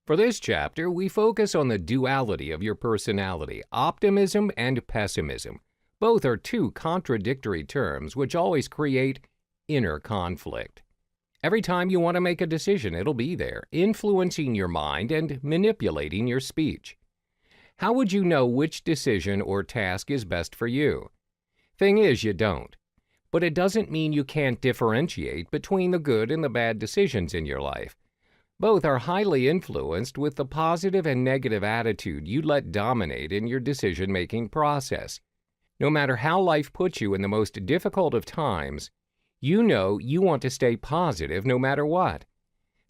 For this chapter, we focus on the duality of your personality, optimism and pessimism. Both are two contradictory terms which always create inner conflict. Every time you want to make a decision, it'll be there, influencing your mind and manipulating your speech. How would you know which decision or task is best for you? Thing is, you don't. But it doesn't mean you can't differentiate between the good and the bad decisions in your life. Both are highly influenced with the positive and negative attitude you let dominate in your decision-making process. No matter how life puts you in the most difficult of times, you know you want to stay positive no matter what.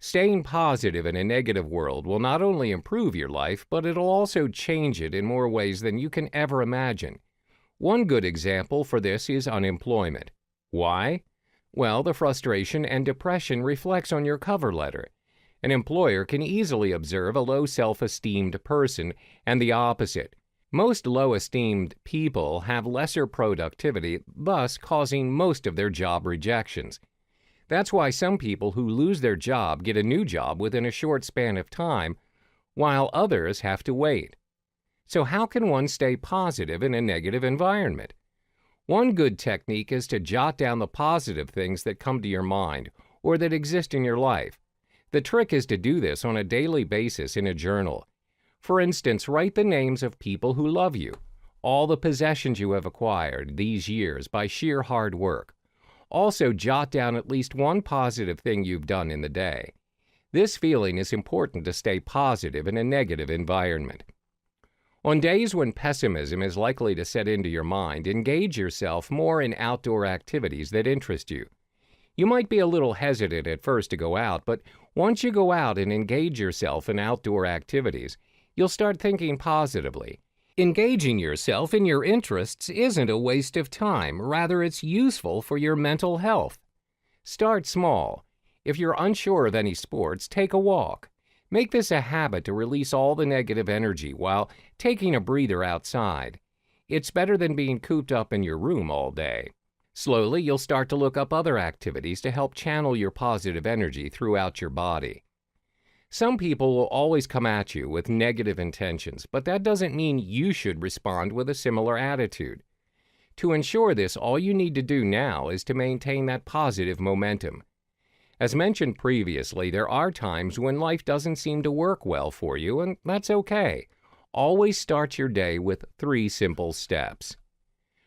Staying positive in a negative world will not only improve your life, but it'll also change it in more ways than you can ever imagine. One good example for this is unemployment. Why? Well, the frustration and depression reflects on your cover letter. An employer can easily observe a low self-esteemed person and the opposite. Most low-esteemed people have lesser productivity, thus causing most of their job rejections. That's why some people who lose their job get a new job within a short span of time, while others have to wait. So how can one stay positive in a negative environment? One good technique is to jot down the positive things that come to your mind or that exist in your life. The trick is to do this on a daily basis in a journal. For instance, write the names of people who love you, all the possessions you have acquired these years by sheer hard work. Also, jot down at least one positive thing you've done in the day. This feeling is important to stay positive in a negative environment. On days when pessimism is likely to set into your mind, engage yourself more in outdoor activities that interest you. You might be a little hesitant at first to go out, but once you go out and engage yourself in outdoor activities, you'll start thinking positively. Engaging yourself in your interests isn't a waste of time, rather it's useful for your mental health. Start small. If you're unsure of any sports, take a walk. Make this a habit to release all the negative energy while taking a breather outside. It's better than being cooped up in your room all day. Slowly, you'll start to look up other activities to help channel your positive energy throughout your body. Some people will always come at you with negative intentions, but that doesn't mean you should respond with a similar attitude. To ensure this, all you need to do now is to maintain that positive momentum. As mentioned previously, there are times when life doesn't seem to work well for you, and that's okay. Always start your day with 3 simple steps.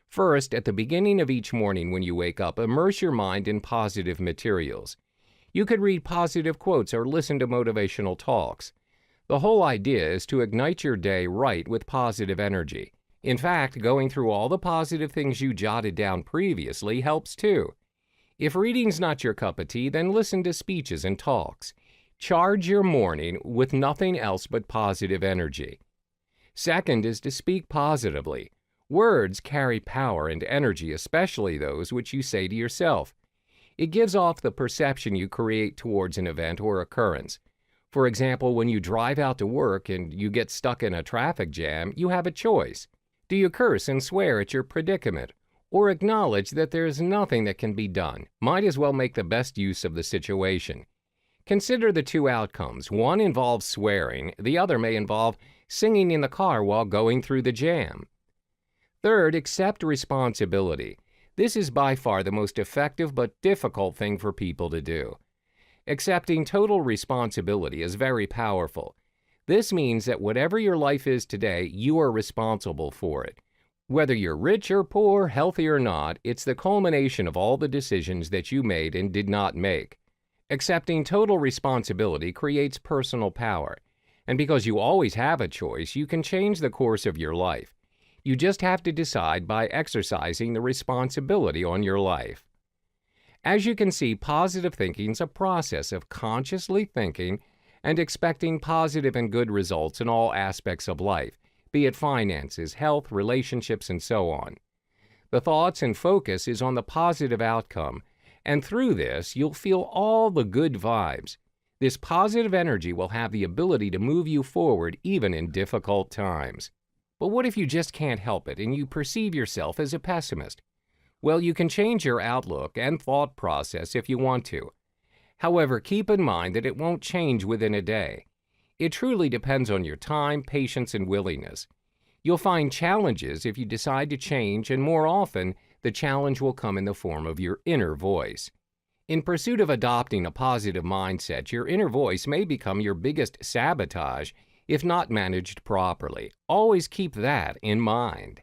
First, at the beginning of each morning when you wake up, immerse your mind in positive materials. You could read positive quotes or listen to motivational talks. The whole idea is to ignite your day right with positive energy. In fact, going through all the positive things you jotted down previously helps too. If reading's not your cup of tea, then listen to speeches and talks. Charge your morning with nothing else but positive energy. Second is to speak positively. Words carry power and energy, especially those which you say to yourself. It gives off the perception you create towards an event or occurrence. For example, when you drive out to work and you get stuck in a traffic jam, you have a choice. Do you curse and swear at your predicament, or acknowledge that there is nothing that can be done? Might as well make the best use of the situation. Consider the 2 outcomes. One involves swearing, the other may involve singing in the car while going through the jam. Third, accept responsibility. This is by far the most effective but difficult thing for people to do. Accepting total responsibility is very powerful. This means that whatever your life is today, you are responsible for it. Whether you're rich or poor, healthy or not, it's the culmination of all the decisions that you made and did not make. Accepting total responsibility creates personal power. And because you always have a choice, you can change the course of your life. You just have to decide by exercising the responsibility on your life. As you can see, positive thinking is a process of consciously thinking and expecting positive and good results in all aspects of life, be it finances, health, relationships, and so on. The thoughts and focus is on the positive outcome, and through this, you'll feel all the good vibes. This positive energy will have the ability to move you forward even in difficult times. But what if you just can't help it and you perceive yourself as a pessimist? Well, you can change your outlook and thought process if you want to. However, keep in mind that it won't change within a day. It truly depends on your time, patience, and willingness. You'll find challenges if you decide to change, and more often, the challenge will come in the form of your inner voice. In pursuit of adopting a positive mindset, your inner voice may become your biggest sabotage if not managed properly. Always keep that in mind.